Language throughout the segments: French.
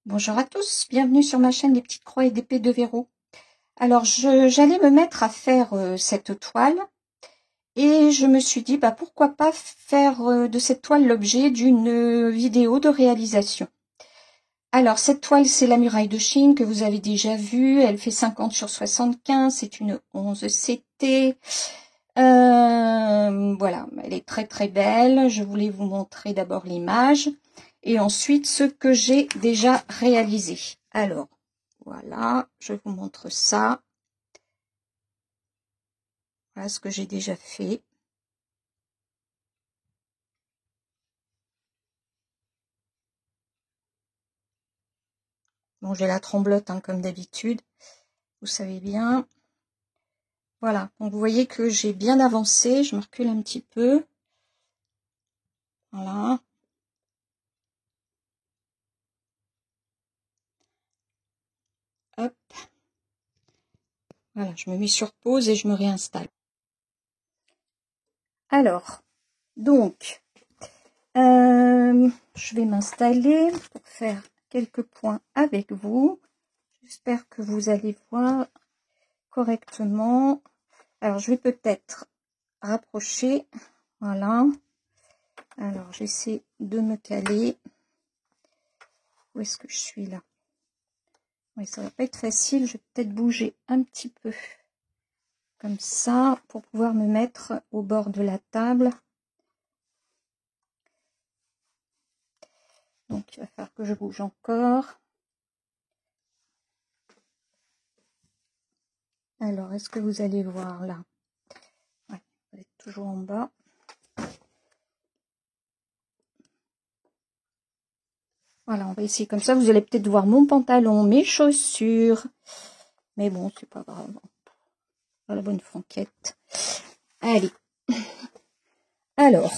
Bonjour à tous, bienvenue sur ma chaîne des petites croix et d'épées de Verrou. Alors j'allais me mettre à faire cette toile et je me suis dit pourquoi pas faire de cette toile l'objet d'une vidéo de réalisation. Alors cette toile c'est la muraille de Chine que vous avez déjà vue, elle fait 50 sur 75, c'est une 11 CT. Voilà, elle est très très belle. Je voulais vous montrer d'abord l'image et ensuite ce que j'ai déjà réalisé. Alors, voilà, je vous montre ça. Voilà ce que j'ai déjà fait. Bon, j'ai la tremblote comme d'habitude, vous savez bien. Voilà, donc vous voyez que j'ai bien avancé, je me recule un petit peu. Voilà. Hop. Voilà, je me mets sur pause et je me réinstalle. Alors, donc, je vais m'installer pour faire quelques points avec vous. J'espère que vous allez voir correctement. Alors, je vais peut-être rapprocher. Voilà. Alors, j'essaie de me caler. Où est-ce que je suis là? Oui, ça va pas être facile. Je vais peut-être bouger un petit peu comme ça pour pouvoir me mettre au bord de la table. Donc, il va falloir que je bouge encore. Alors, est-ce que vous allez voir là? Ouais, vous êtes toujours en bas. Voilà, on va essayer comme ça. Vous allez peut-être voir mon pantalon, mes chaussures. Mais bon, c'est pas grave. Pas la bonne franquette. Allez. Alors,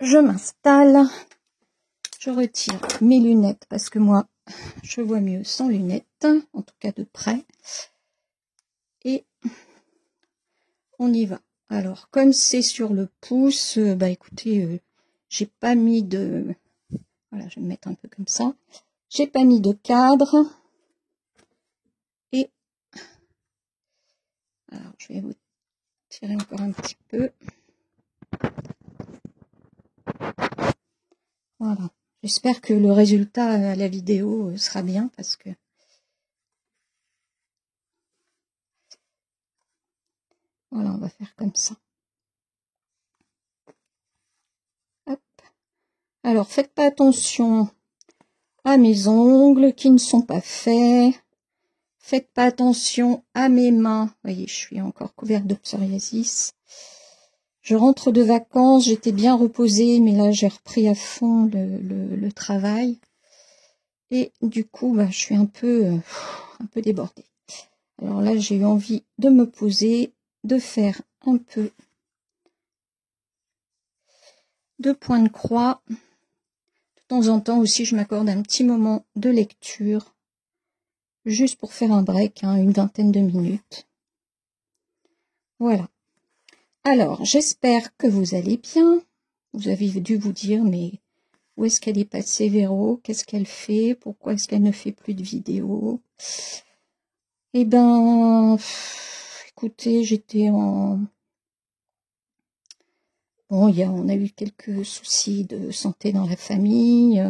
je m'installe. Je retire mes lunettes parce que moi, je vois mieux sans lunettes. En tout cas de près. Et on y va. Alors, comme c'est sur le pouce, écoutez, j'ai pas mis de... Voilà, je vais me mettre un peu comme ça. J'ai pas mis de cadre. Et... Alors, je vais vous tirer encore un petit peu. Voilà. J'espère que le résultat à la vidéo sera bien parce que... Voilà, on va faire comme ça. Hop. Alors, faites pas attention à mes ongles qui ne sont pas faits. Faites pas attention à mes mains. Vous voyez, je suis encore couverte de psoriasis. Je rentre de vacances, j'étais bien reposée, mais là, j'ai repris à fond le travail. Et du coup, je suis un peu débordée. Alors là, j'ai eu envie de me poser, de faire un peu de points de croix. De temps en temps aussi, je m'accorde un petit moment de lecture, juste pour faire un break, une vingtaine de minutes. Voilà. Alors, j'espère que vous allez bien. Vous avez dû vous dire, mais où est-ce qu'elle est passée, Véro? Qu'est-ce qu'elle fait? Pourquoi est-ce qu'elle ne fait plus de vidéos? Eh ben, écoutez, j'étais en... Bon, on a eu quelques soucis de santé dans la famille.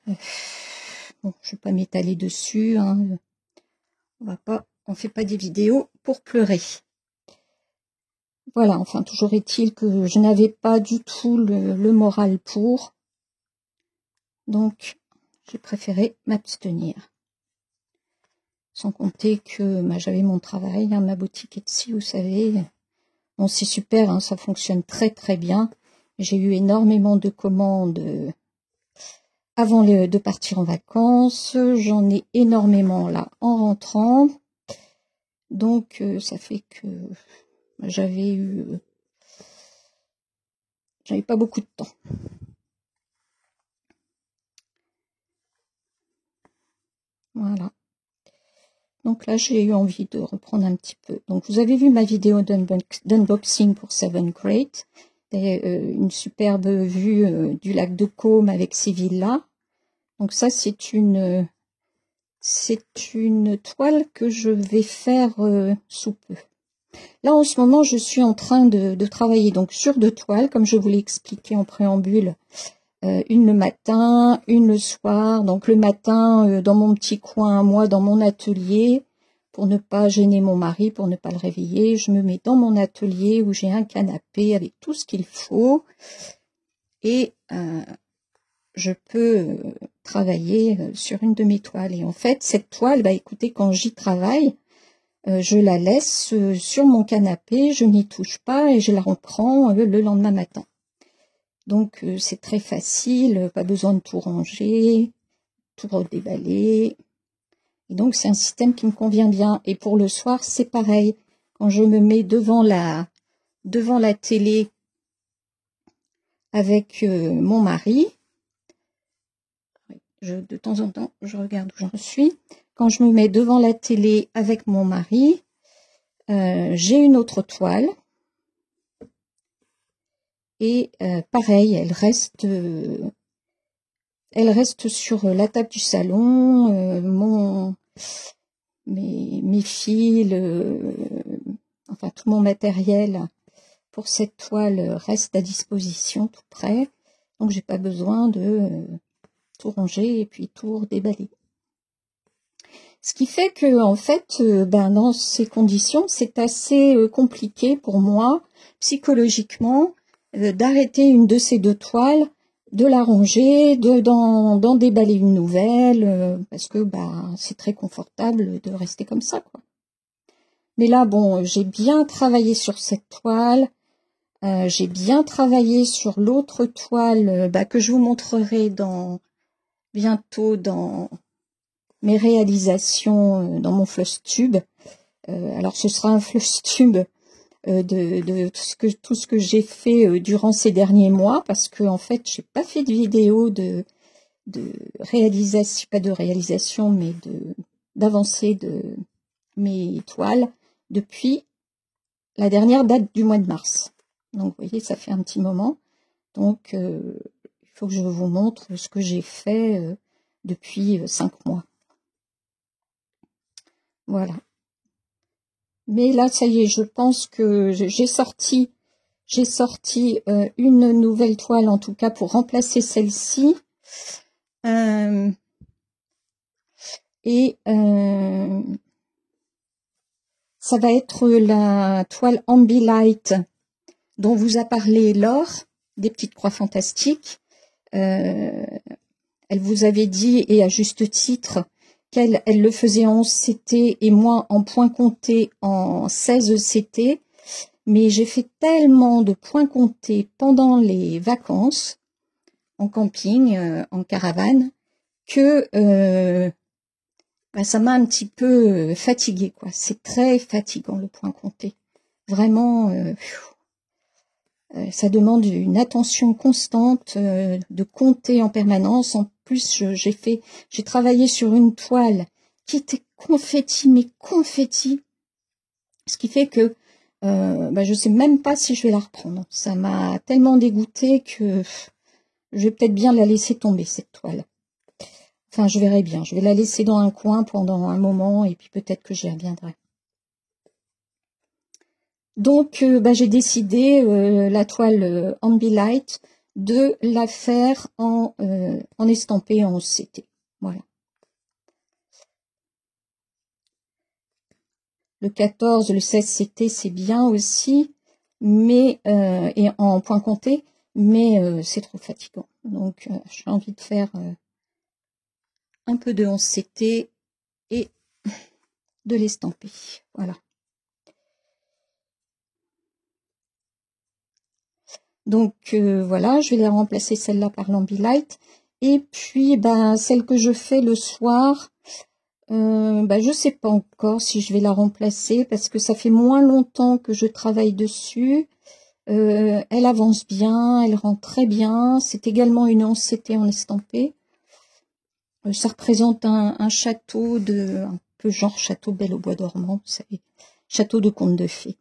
Bon, je ne vais pas m'étaler dessus. On fait pas des vidéos pour pleurer. Voilà, enfin, toujours est-il que je n'avais pas du tout le moral pour. Donc, j'ai préféré m'abstenir. Sans compter que j'avais mon travail, ma boutique Etsy, vous savez. Bon, c'est super, ça fonctionne très très bien. J'ai eu énormément de commandes avant de partir en vacances. J'en ai énormément là en rentrant. Donc, ça fait que j'avais pas beaucoup de temps. Voilà. Donc là, j'ai eu envie de reprendre un petit peu. Donc, vous avez vu ma vidéo d'unboxing pour 7 Great. Une superbe vue du lac de Caume avec ces villas. Donc ça, c'est une toile que je vais faire sous peu. Là, en ce moment, je suis en train de travailler donc sur 2 toiles, comme je vous l'ai expliqué en préambule. Une le matin, une le soir. Donc le matin, dans mon petit coin, moi, dans mon atelier, pour ne pas gêner mon mari, pour ne pas le réveiller, je me mets dans mon atelier où j'ai un canapé avec tout ce qu'il faut. Et je peux travailler sur une de mes toiles. Et en fait, cette toile, bah écoutez, quand j'y travaille, je la laisse sur mon canapé, je n'y touche pas et je la reprends le lendemain matin. Donc c'est très facile, pas besoin de tout ranger, tout redéballer. Et donc c'est un système qui me convient bien. Et pour le soir, c'est pareil. Quand je me mets devant la télé avec mon mari, de temps en temps, je regarde où j'en suis. Quand je me mets devant la télé avec mon mari, j'ai une autre toile. Et pareil, elle reste sur la table du salon. Mes fils, enfin tout mon matériel pour cette toile reste à disposition tout près. Donc j'ai pas besoin de tout ranger et puis tout redéballer. Ce qui fait que en fait, dans ces conditions, c'est assez compliqué pour moi psychologiquement d'arrêter une de ces 2 toiles, de la ranger, d'en déballer une nouvelle, parce que c'est très confortable de rester comme ça, quoi. Mais là, bon, j'ai bien travaillé sur cette toile, j'ai bien travaillé sur l'autre toile que je vous montrerai bientôt dans mes réalisations dans mon Flosstube. Alors ce sera un Flosstube de tout ce que j'ai fait durant ces derniers mois, parce que en fait j'ai pas fait de vidéo de réalisation, pas de réalisation, mais d'avancée de mes toiles depuis la dernière date du mois de mars. Donc vous voyez, ça fait un petit moment. Donc il faut que je vous montre ce que j'ai fait depuis 5 mois. Voilà. Mais là, ça y est, je pense que j'ai sorti une nouvelle toile, en tout cas pour remplacer celle-ci. Ça va être la toile Ambilight dont vous a parlé Laure, des petites croix fantastiques. Elle vous avait dit, et à juste titre, qu'elle le faisait en 11 CT et moi en points comptés en 16 CT. Mais j'ai fait tellement de points comptés pendant les vacances, en camping, en caravane, que ça m'a un petit peu fatiguée, quoi. C'est très fatigant, le point compté. Vraiment, ça demande une attention constante, de compter en permanence. En plus, j'ai travaillé sur une toile qui était confetti, mais confetti. Ce qui fait que je sais même pas si je vais la reprendre. Ça m'a tellement dégoûtée que je vais peut-être bien la laisser tomber, cette toile. Enfin, je verrai bien. Je vais la laisser dans un coin pendant un moment et puis peut-être que j'y reviendrai. Donc, j'ai décidé, la toile Ambilight, de la faire en estampé en CT. Voilà. Le 14, le 16 CT, c'est bien aussi, mais et en point compté, mais c'est trop fatigant. Donc, j'ai envie de faire un peu de 11 CT et de l'estamper. Voilà. Donc voilà, je vais la remplacer celle-là par l'Ambilight. Et puis celle que je fais le soir, je sais pas encore si je vais la remplacer parce que ça fait moins longtemps que je travaille dessus. Elle avance bien, elle rend très bien. C'est également une 11 CT en estampé. Ça représente un château un peu genre château Belle au bois dormant, vous savez, château de conte de fées.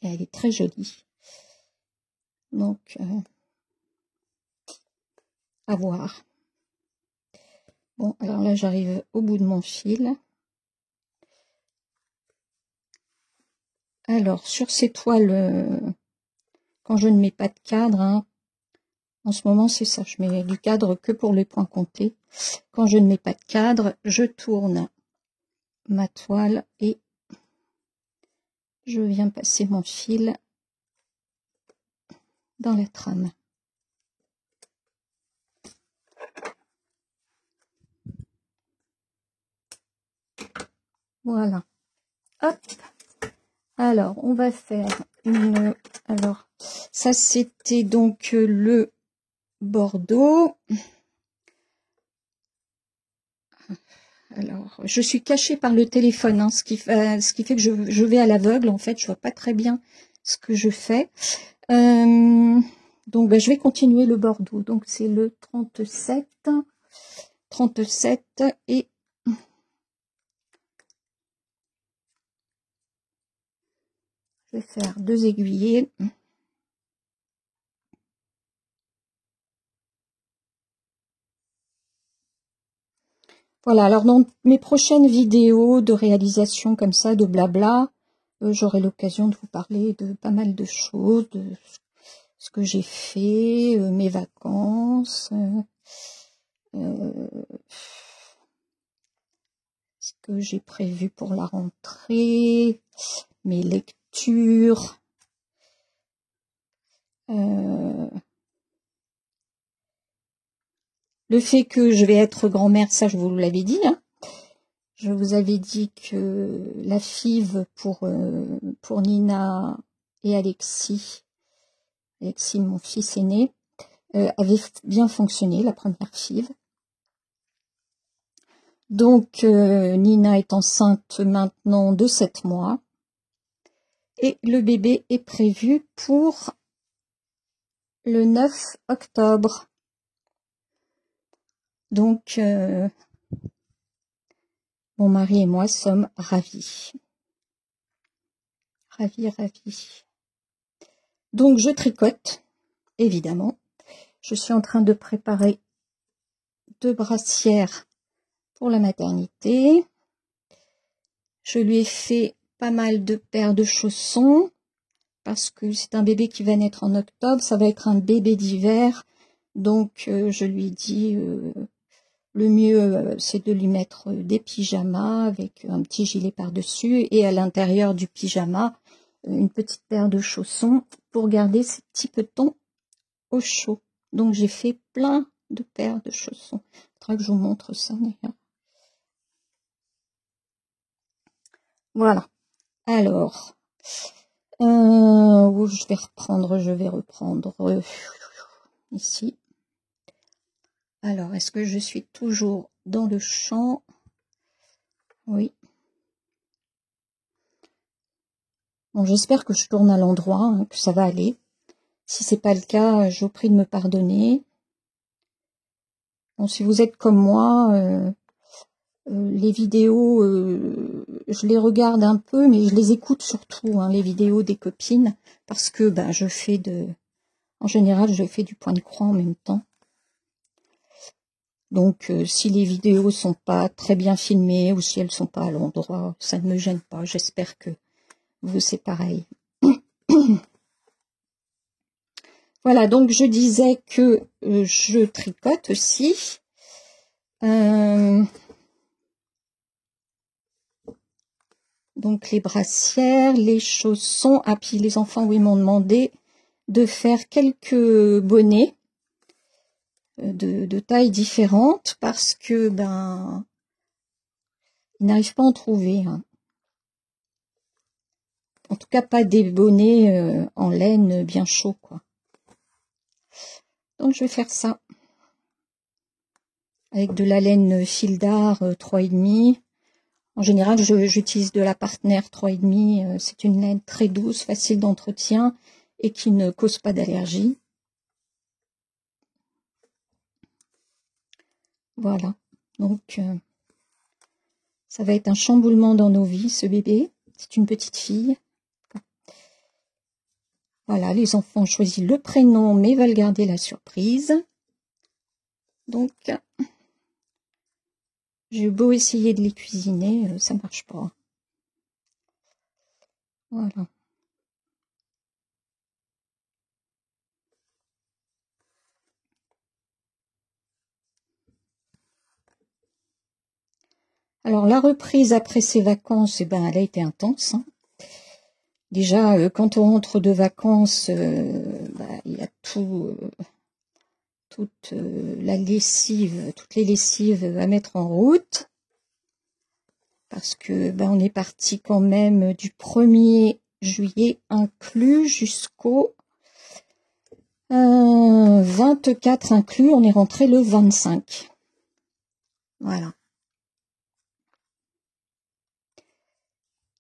Et elle est très jolie. Donc, à voir. Bon, alors là, j'arrive au bout de mon fil. Alors, sur ces toiles, quand je ne mets pas de cadre, hein, en ce moment, c'est ça, je mets du cadre que pour les points comptés. Quand je ne mets pas de cadre, je tourne ma toile et je viens passer mon fil dans la trame. Voilà. Hop. Alors, on va faire une... Alors, ça, c'était donc le Bordeaux. Alors, je suis cachée par le téléphone, hein, ce qui fait que je vais à l'aveugle. En fait, je vois pas très bien ce que je fais. Donc, je vais continuer le Bordeaux. Donc, c'est le 37. 37 et... Je vais faire 2 aiguillés. Voilà, alors dans mes prochaines vidéos de réalisation comme ça, de blabla, j'aurai l'occasion de vous parler de pas mal de choses, de ce que j'ai fait, mes vacances, ce que j'ai prévu pour la rentrée, mes lectures. Le fait que je vais être grand-mère, ça je vous l'avais dit, hein. Je vous avais dit que la FIV pour Nina et Alexis, mon fils aîné, avait bien fonctionné, la première FIV. Donc, Nina est enceinte maintenant de 7 mois. Et le bébé est prévu pour le 9 octobre. Donc, mon mari et moi sommes ravis. Ravis. Donc, je tricote, évidemment. Je suis en train de préparer 2 brassières pour la maternité. Je lui ai fait pas mal de paires de chaussons parce que c'est un bébé qui va naître en octobre. Ça va être un bébé d'hiver. Donc, je lui ai dit... le mieux, c'est de lui mettre des pyjamas avec un petit gilet par-dessus et à l'intérieur du pyjama, une petite paire de chaussons pour garder ses petits petons au chaud. Donc, j'ai fait plein de paires de chaussons. Il faudra que je vous montre ça d'ailleurs. Voilà. Alors, je vais reprendre ici. Alors, est-ce que je suis toujours dans le champ? Oui. Bon, j'espère que je tourne à l'endroit, hein, que ça va aller. Si c'est pas le cas, je vous prie de me pardonner. Bon, si vous êtes comme moi, les vidéos, je les regarde un peu, mais je les écoute surtout, hein, les vidéos des copines, parce que en général, je fais du point de croix en même temps. Donc, si les vidéos sont pas très bien filmées ou si elles sont pas à l'endroit, ça ne me gêne pas. J'espère que vous, c'est pareil. Voilà, donc je disais que je tricote aussi. Donc les brassières, les chaussons. Ah, puis les enfants, oui, m'ont demandé de faire quelques bonnets de tailles différentes parce que, ils n'arrivent pas à en trouver, hein. En tout cas, pas des bonnets en laine bien chauds, quoi. Donc, je vais faire ça. Avec de la laine fil d'art 3,5. En général, j'utilise de la Partner 3,5. C'est une laine très douce, facile d'entretien et qui ne cause pas d'allergie. Voilà. Donc, ça va être un chamboulement dans nos vies, ce bébé. C'est une petite fille. Voilà, les enfants ont choisi le prénom, mais veulent garder la surprise. Donc, J'ai beau essayer de les cuisiner, ça marche pas. Voilà. Alors la reprise après ces vacances, eh ben, elle a été intense. Hein. Déjà, quand on rentre de vacances, il y a toute la lessive, toutes les lessives à mettre en route. Parce que on est parti quand même du 1er juillet inclus jusqu'au 24 inclus. On est rentré le 25. Voilà.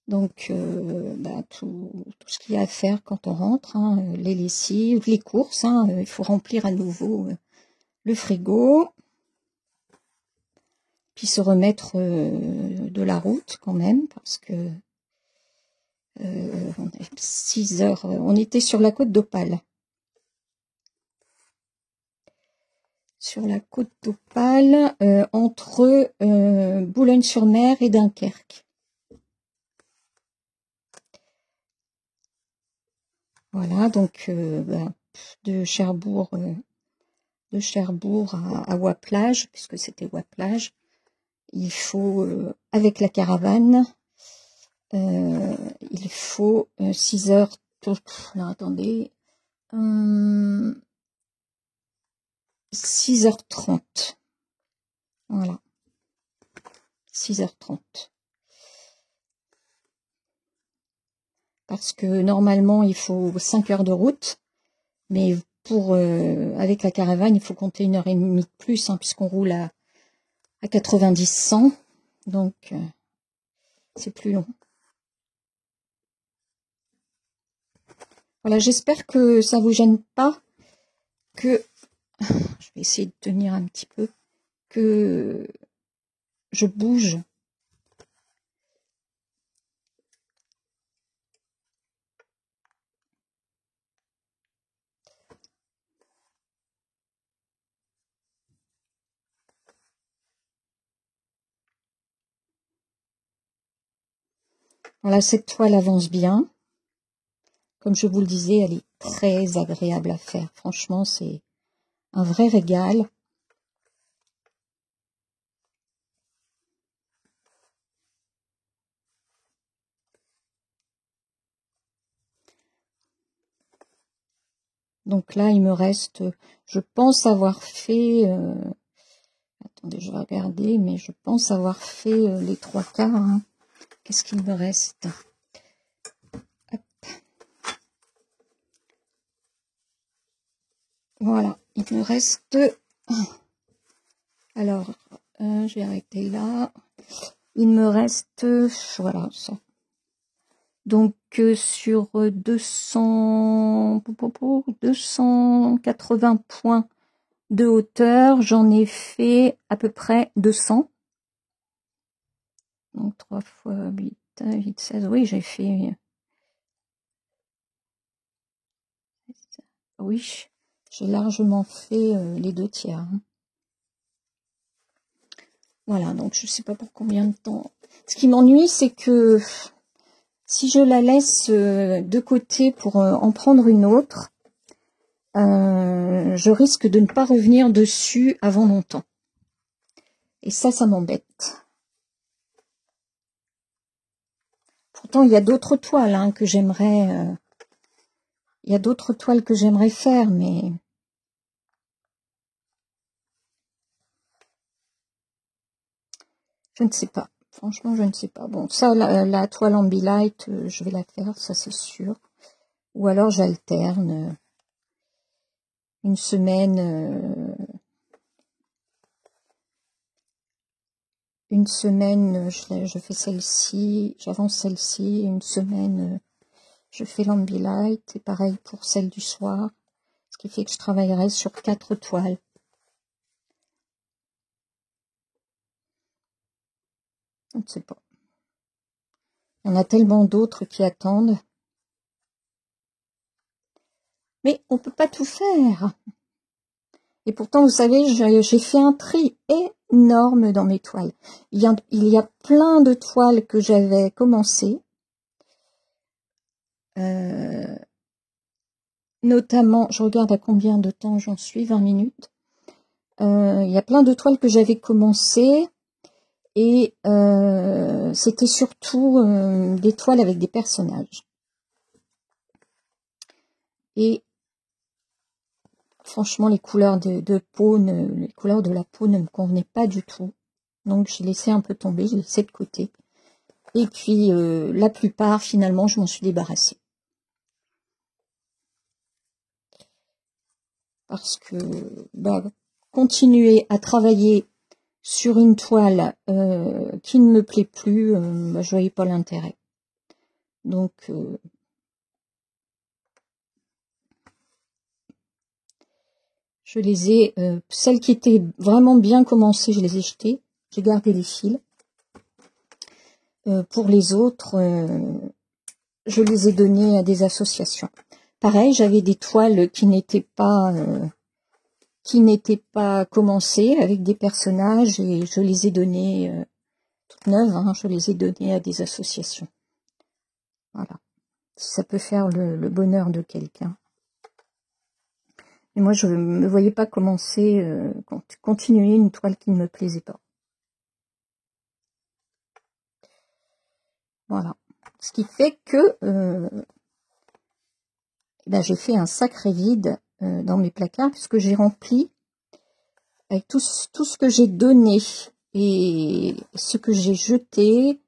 Donc, tout ce qu'il y a à faire quand on rentre, hein, les lessives, les courses, hein, il faut remplir à nouveau le frigo, puis se remettre de la route quand même, parce que on est 6 heures, on était sur la côte d'Opale. Sur la côte d'Opale, entre Boulogne-sur-Mer et Dunkerque. Voilà, donc de Cherbourg à Ouaplage, puisque c'était Ouaplage, il faut, avec la caravane, il faut 6 heures, alors attendez, 6h30. Voilà. 6h30. Parce que normalement, il faut 5 heures de route, mais pour avec la caravane, il faut compter 1h30 de plus, hein, puisqu'on roule à 90-100, donc c'est plus long. Voilà, j'espère que ça vous gêne pas, que je vais essayer de tenir un petit peu, que je bouge. Voilà, cette toile avance bien. Comme je vous le disais, elle est très agréable à faire. Franchement, c'est un vrai régal. Donc là, il me reste, je pense avoir fait, attendez, je vais regarder, mais je pense avoir fait les 3/4. Hein. Qu'est-ce qu'il me reste? Hop. Voilà, il me reste, alors, je vais arrêter là. Il me reste, voilà, ça. Donc, sur 280 points de hauteur, j'en ai fait à peu près 200. Donc, 3 fois 8, 8, 16, oui, j'ai fait... Oui, j'ai largement fait les 2/3. Hein. Voilà, donc je sais pas pour combien de temps. Ce qui m'ennuie, c'est que si je la laisse de côté pour en prendre une autre, je risque de ne pas revenir dessus avant longtemps. Et ça m'embête. Pourtant, il y a d'autres toiles hein, que j'aimerais... il y a d'autres toiles que j'aimerais faire, mais... Je ne sais pas. Franchement, je ne sais pas. Bon, ça, la toile Ambilight, je vais la faire, ça c'est sûr. Ou alors j'alterne une semaine... une semaine, je fais celle-ci, j'avance celle-ci, une semaine, je fais l'Ambilight, et pareil pour celle du soir, ce qui fait que je travaillerai sur 4 toiles. Je ne sais pas. Il y en a tellement d'autres qui attendent. Mais on peut pas tout faire. Et pourtant, vous savez, j'ai fait un tri énorme dans mes toiles. Il y a plein de toiles que j'avais commencé. Notamment, je regarde à combien de temps j'en suis, 20 minutes. Il y a plein de toiles que j'avais commencé et c'était surtout des toiles avec des personnages. Et franchement, les couleurs de peau, les couleurs de la peau ne me convenaient pas du tout. Donc j'ai laissé un peu tomber, j'ai laissé de côté. Et puis la plupart, finalement, je m'en suis débarrassée. Parce que continuer à travailler sur une toile qui ne me plaît plus, je voyais pas l'intérêt. Donc je les ai, celles qui étaient vraiment bien commencées, je les ai jetées. J'ai gardé les fils. Pour les autres, je les ai donnés à des associations. Pareil, j'avais des toiles qui n'étaient pas commencées avec des personnages et je les ai données toutes neuves, hein, je les ai données à des associations. Voilà. Ça peut faire le bonheur de quelqu'un. Et moi, je ne me voyais pas commencer, continuer une toile qui ne me plaisait pas. Voilà. Ce qui fait que j'ai fait un sacré vide dans mes placards, puisque j'ai rempli, avec tout ce que j'ai donné et ce que j'ai jeté,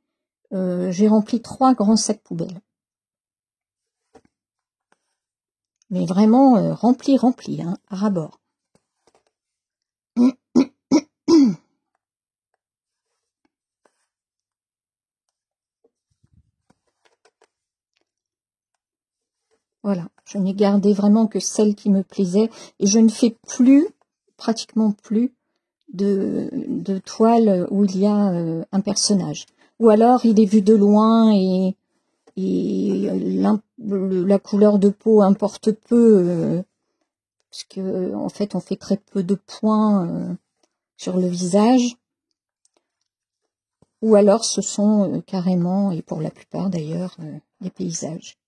j'ai rempli 3 grands sacs poubelles. Mais vraiment rempli, hein, à ras-bord. Voilà, je n'ai gardé vraiment que celles qui me plaisaient et je ne fais plus, pratiquement plus, de toiles où il y a un personnage. Ou alors il est vu de loin et la couleur de peau importe peu, puisque en fait on fait très peu de points sur le visage. Ou alors ce sont carrément, et pour la plupart d'ailleurs, des paysages.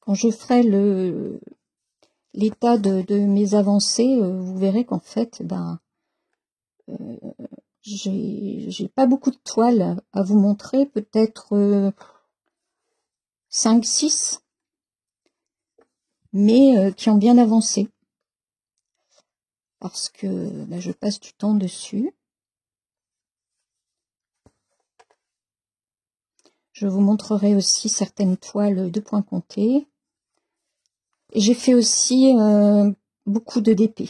Quand je ferai l'état de mes avancées, vous verrez qu'en fait, j'ai pas beaucoup de toiles à vous montrer, peut-être 5, 6, mais qui ont bien avancé. Parce que je passe du temps dessus. Je vous montrerai aussi certaines toiles de points comptés. Et j'ai fait aussi beaucoup de DP.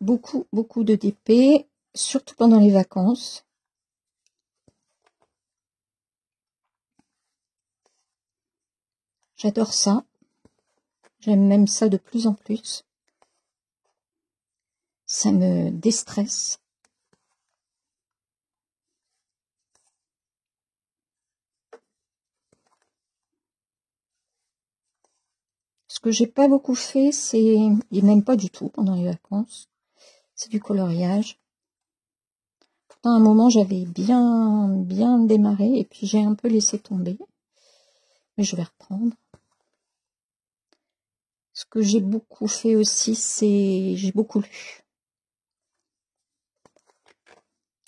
Beaucoup de DP, surtout pendant les vacances. J'adore ça. J'aime même ça de plus en plus. Ça me déstresse. Ce que j'ai pas beaucoup fait, c'est, et même pas du tout pendant les vacances, c'est du coloriage. Pourtant, à un moment, j'avais bien démarré et puis j'ai un peu laissé tomber. Mais je vais reprendre. Ce que j'ai beaucoup fait aussi, c'est, j'ai beaucoup lu.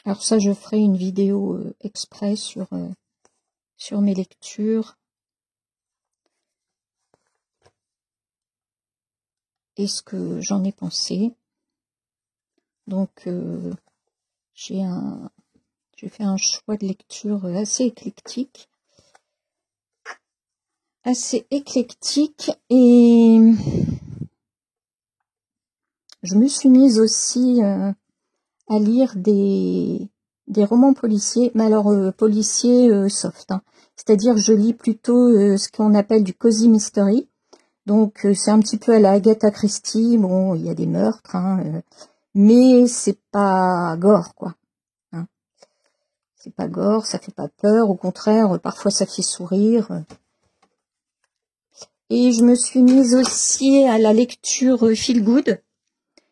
Alors ça, je ferai une vidéo exprès sur mes lectures. Et ce que j'en ai pensé. Donc, j'ai un J'ai fait un choix de lecture assez éclectique. Et je me suis mise aussi à lire des romans policiers, mais alors policiers soft. Hein. C'est-à-dire je lis plutôt ce qu'on appelle du cozy mystery. Donc c'est un petit peu à la Agatha Christie. Bon, il y a des meurtres, hein, mais c'est pas gore, quoi. Hein. C'est pas gore, ça fait pas peur. Au contraire, parfois ça fait sourire. Et je me suis mise aussi à la lecture feel good,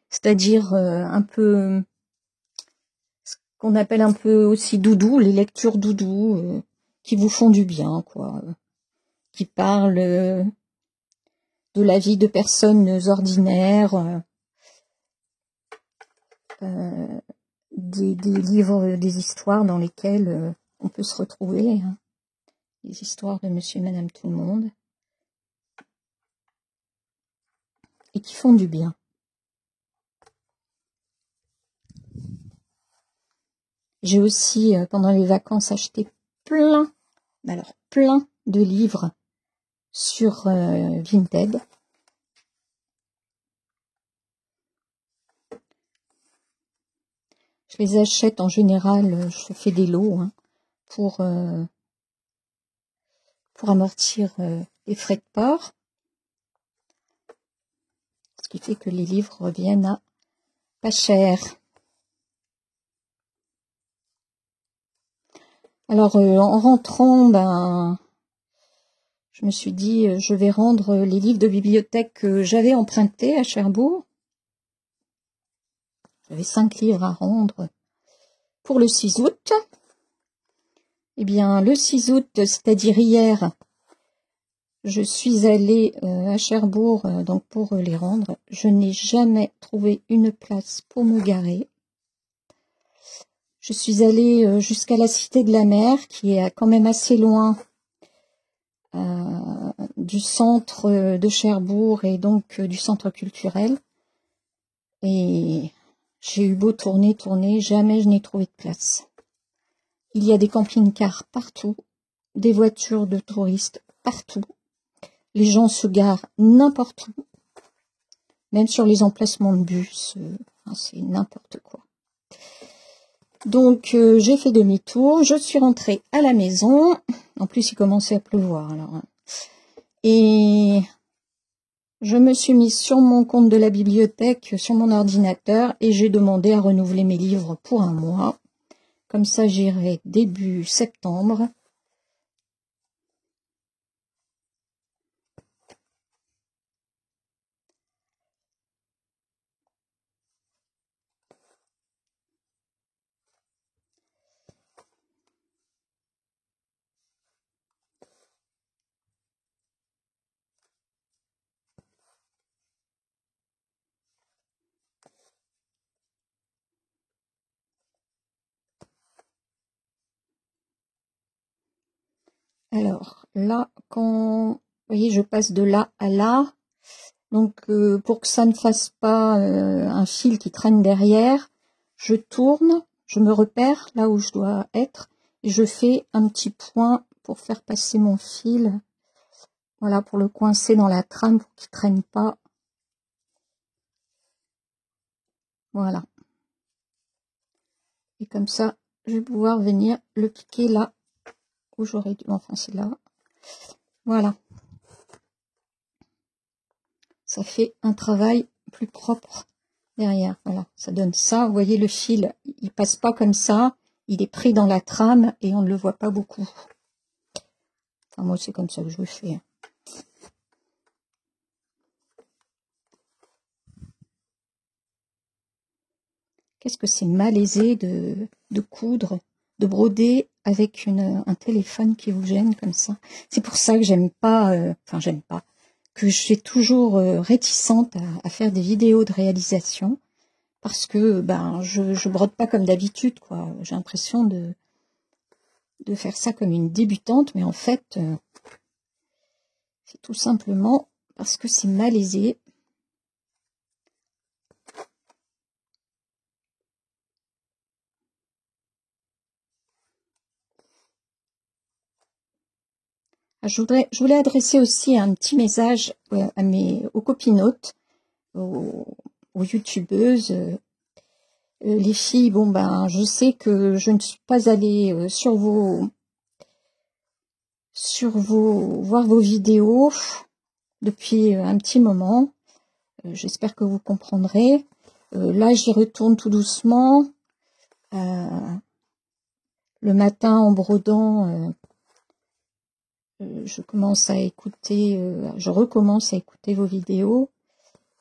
c'est-à-dire un peu ce qu'on appelle un peu aussi doudou, les lectures doudou qui vous font du bien, quoi, qui parlent de la vie de personnes ordinaires, des livres, des histoires dans lesquelles on peut se retrouver, hein, des histoires de Monsieur et Madame Tout le Monde, et qui font du bien. J'ai aussi, pendant les vacances, acheté plein de livres sur Vinted. Je les achète en général, je fais des lots, hein, pour amortir les frais de port. Ce qui fait que les livres reviennent à pas cher. Alors en rentrant, je me suis dit, je vais rendre les livres de bibliothèque que j'avais empruntés à Cherbourg. J'avais 5 livres à rendre pour le 6 août. Eh bien, le 6 août, c'est-à-dire hier, je suis allée à Cherbourg donc pour les rendre. Je n'ai jamais trouvé une place pour me garer. Je suis allée jusqu'à la Cité de la Mer, qui est quand même assez loin du centre de Cherbourg et donc du centre culturel. Et j'ai eu beau tourner, jamais je n'ai trouvé de place. Il y a des camping-cars partout, des voitures de touristes partout. Les gens se garent n'importe où, même sur les emplacements de bus, c'est n'importe quoi. Donc j'ai fait demi-tour, je suis rentrée à la maison. En plus il commençait à pleuvoir alors. Et je me suis mise sur mon compte de la bibliothèque, sur mon ordinateur, et j'ai demandé à renouveler mes livres pour 1 mois. Comme ça j'irai début septembre. Alors là, quand vous voyez, je passe de là à là. Donc pour que ça ne fasse pas un fil qui traîne derrière, je tourne, je me repère là où je dois être, et je fais un petit point pour faire passer mon fil. Voilà, pour le coincer dans la trame pour qu'il ne traîne pas. Voilà. Et comme ça, je vais pouvoir venir le piquer là où j'aurais dû. Enfin, c'est là. Voilà. Ça fait un travail plus propre derrière. Voilà, ça donne ça. Vous voyez, le fil, il passe pas comme ça. Il est pris dans la trame et on ne le voit pas beaucoup. Enfin, moi, c'est comme ça que je le fais. Qu'est-ce que c'est malaisé de coudre, de broder avec un téléphone qui vous gêne comme ça. C'est pour ça que j'aime pas, que je suis toujours réticente à faire des vidéos de réalisation, parce que je brode pas comme d'habitude, quoi. J'ai l'impression de faire ça comme une débutante, mais en fait, c'est tout simplement parce que c'est malaisé. Je voulais adresser aussi un petit message aux copinotes, aux youtubeuses. Les filles, bon ben, je sais que je ne suis pas allée voir vos vidéos depuis un petit moment. J'espère que vous comprendrez. Là, j'y retourne tout doucement. Le matin, en brodant, je recommence à écouter vos vidéos.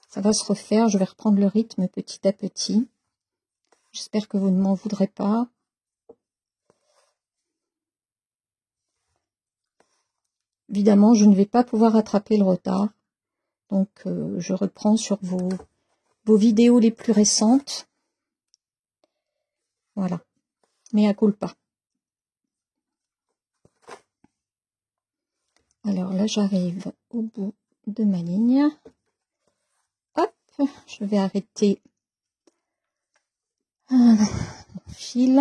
Ça va se refaire, je vais reprendre le rythme petit à petit. J'espère que vous ne m'en voudrez pas. Évidemment, je ne vais pas pouvoir rattraper le retard. Donc, je reprends sur vos vidéos les plus récentes. Voilà. Mea culpa. Alors là, j'arrive au bout de ma ligne. Hop, je vais arrêter mon fil.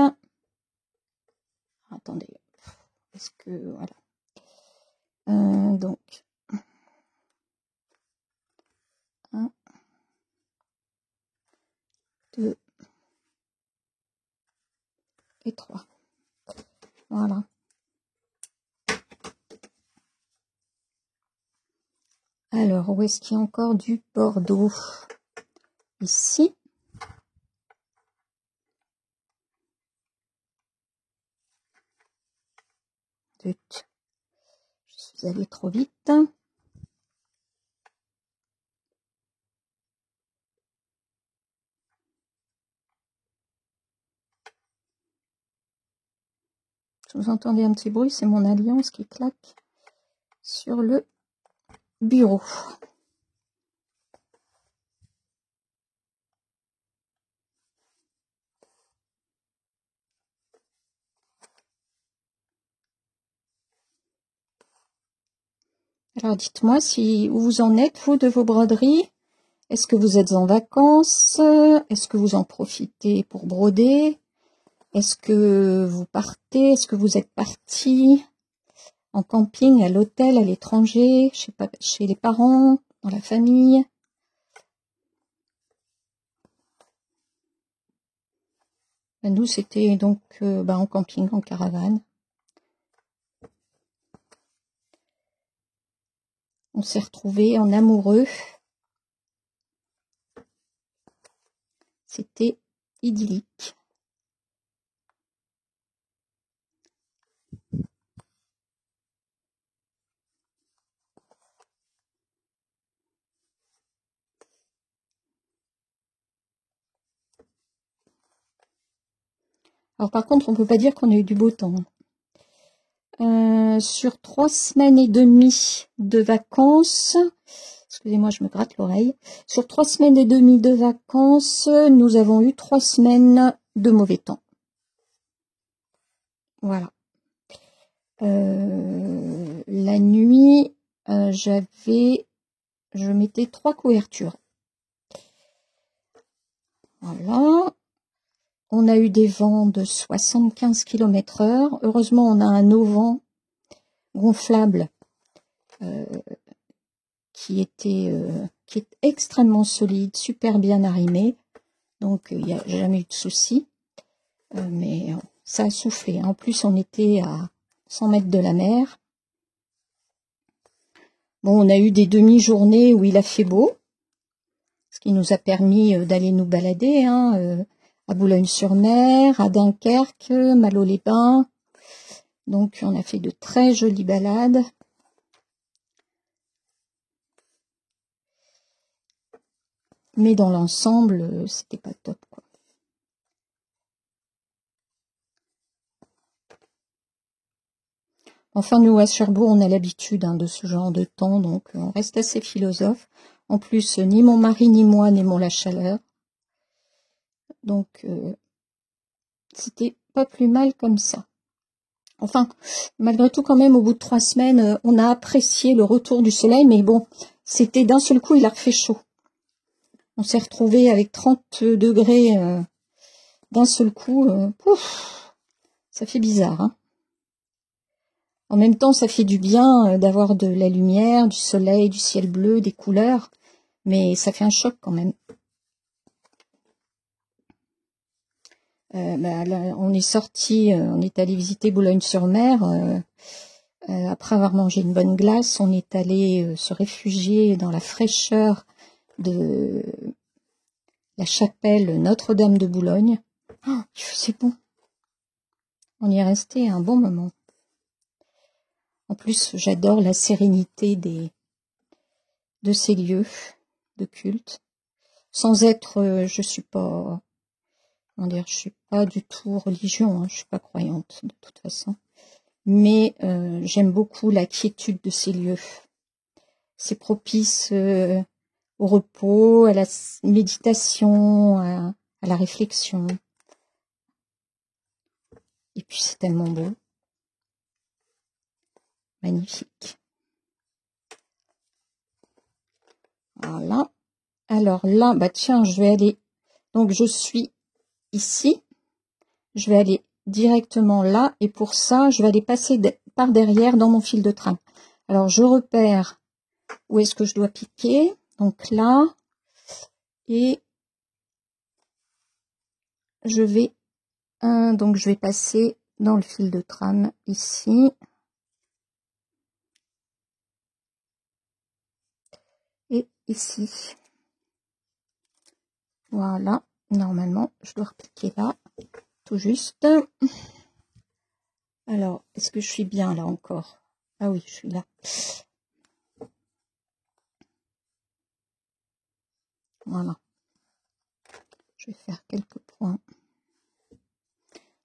Attendez, est-ce que voilà. Donc 1, 2 et 3. Voilà. Alors, où est-ce qu'il y a encore du bordeaux? Ici. Zut. Je suis allée trop vite. Vous entendez un petit bruit, c'est mon alliance qui claque sur le bureau. Alors dites-moi où vous en êtes, vous, de vos broderies. Est-ce que vous êtes en vacances? Est-ce que vous en profitez pour broder? Est-ce que vous partez? Est-ce que vous êtes parti en camping, à l'hôtel, à l'étranger, chez les parents, dans la famille? Ben, nous, c'était donc en camping, en caravane. On s'est retrouvés en amoureux. C'était idyllique. Alors par contre, on peut pas dire qu'on a eu du beau temps. Sur 3 semaines et demie de vacances, excusez-moi, je me gratte l'oreille. Sur 3 semaines et demie de vacances, nous avons eu 3 semaines de mauvais temps. Voilà. La nuit, je mettais 3 couvertures. Voilà. On a eu des vents de 75 km/h. Heureusement, on a un auvent gonflable qui est extrêmement solide, super bien arrimé. Donc, il n'y a jamais eu de souci. Mais ça a soufflé. En plus, on était à 100 mètres de la mer. Bon, on a eu des demi-journées où il a fait beau, ce qui nous a permis d'aller nous balader, à Boulogne-sur-Mer, à Dunkerque, Malo-les-Bains. Donc, on a fait de très jolies balades. Mais dans l'ensemble, c'était pas top, quoi. Enfin, nous, à Cherbourg, on a l'habitude de ce genre de temps, donc on reste assez philosophe. En plus, ni mon mari, ni moi n'aimons la chaleur. Donc, c'était pas plus mal comme ça. Enfin, malgré tout, quand même, au bout de 3 semaines, on a apprécié le retour du soleil, mais bon, c'était d'un seul coup, il a refait chaud. On s'est retrouvé avec 30 degrés d'un seul coup. Ça fait bizarre, hein. En même temps, ça fait du bien d'avoir de la lumière, du soleil, du ciel bleu, des couleurs, mais ça fait un choc quand même. Là, on est sorti, on est allé visiter Boulogne-sur-Mer. Après avoir mangé une bonne glace, on est allé se réfugier dans la fraîcheur de la chapelle Notre-Dame de Boulogne. Oh, c'est bon. On y est resté un bon moment. En plus, j'adore la sérénité de ces lieux de culte. Sans être, je suis pas, comment dire, je suis pas du tout religion, hein, je suis pas croyante de toute façon. Mais j'aime beaucoup la quiétude de ces lieux. C'est propice au repos, à la méditation, à la réflexion. Et puis c'est tellement beau. Magnifique. Voilà. Alors là, bah tiens, je vais aller... Donc je suis ici. Je vais aller directement là. Et pour ça, je vais aller passer par derrière dans mon fil de trame. Alors je repère où est-ce que je dois piquer. Donc là. Et je vais... donc je vais passer dans le fil de trame ici. Et ici. Voilà. Normalement, je dois repiquer là. Tout juste. Alors, est-ce que je suis bien là encore? Ah oui, je suis là. Voilà. Je vais faire quelques points.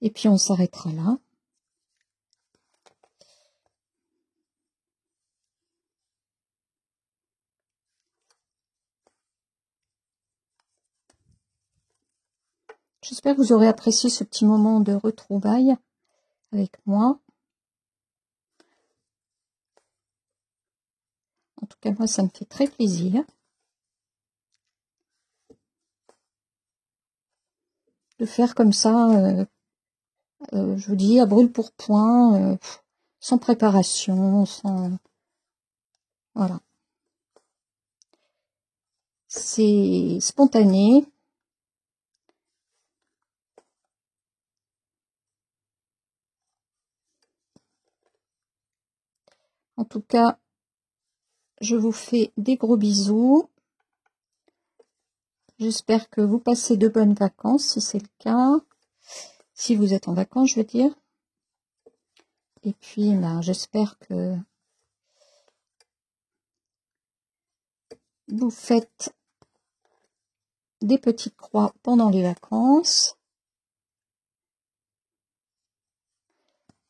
Et puis on s'arrêtera là. J'espère que vous aurez apprécié ce petit moment de retrouvailles avec moi. En tout cas, moi, ça me fait très plaisir de faire comme ça, je vous dis, à brûle pour point, sans préparation, sans... Voilà. C'est spontané. En tout cas, je vous fais des gros bisous. J'espère que vous passez de bonnes vacances, si c'est le cas. Si vous êtes en vacances, je veux dire. Et puis, ben, j'espère que vous faites des petites croix pendant les vacances.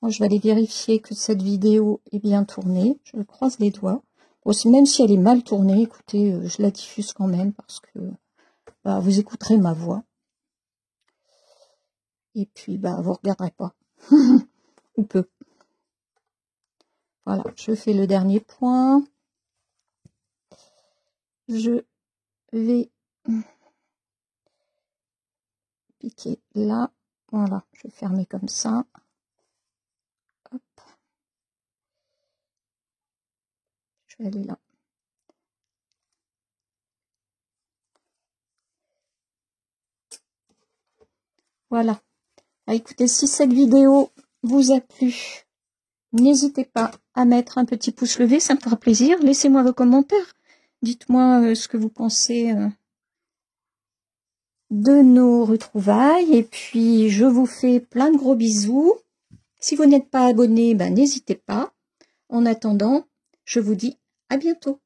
Moi, je vais aller vérifier que cette vidéo est bien tournée. Je croise les doigts. Aussi, même si elle est mal tournée, écoutez, je la diffuse quand même parce que bah, vous écouterez ma voix. Et puis, bah, vous regarderez pas. Ou peu. Voilà, je fais le dernier point. Je vais piquer là. Voilà, je vais fermer comme ça. Hop. Je vais aller là. Voilà. Ah, écoutez, si cette vidéo vous a plu, n'hésitez pas à mettre un petit pouce levé, ça me fera plaisir. Laissez-moi vos commentaires. Dites-moi ce que vous pensez de nos retrouvailles. Et puis, je vous fais plein de gros bisous. Si vous n'êtes pas abonné, ben, n'hésitez pas. En attendant, je vous dis à bientôt.